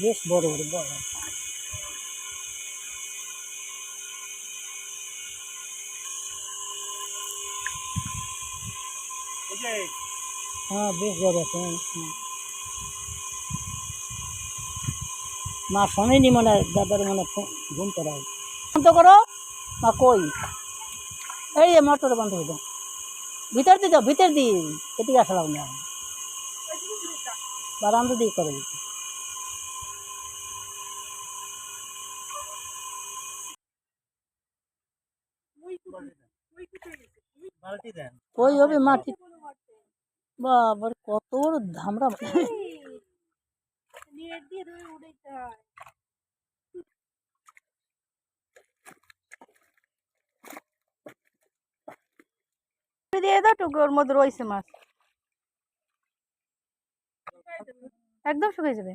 বেশ বড় বড় বড়। হ্যাঁ বেশ বড় আছে। মা শোনেনি মানে দাদার মানে ঘুম করা বন্ধ করো মা কই এই মোটর বন্ধ হয়ে যাও ভিতর দিয়ে যাও ভিতর দিয়ে এদিকে আসা লাগবে না বারান্দা দিয়ে করে দিতে ওই হবে মাটি বাবার কত বড় ধামরা দিয়ে দাও টুকু ওর মধ্যে রয়েছে মাছ একদম শুকিয়ে যাবে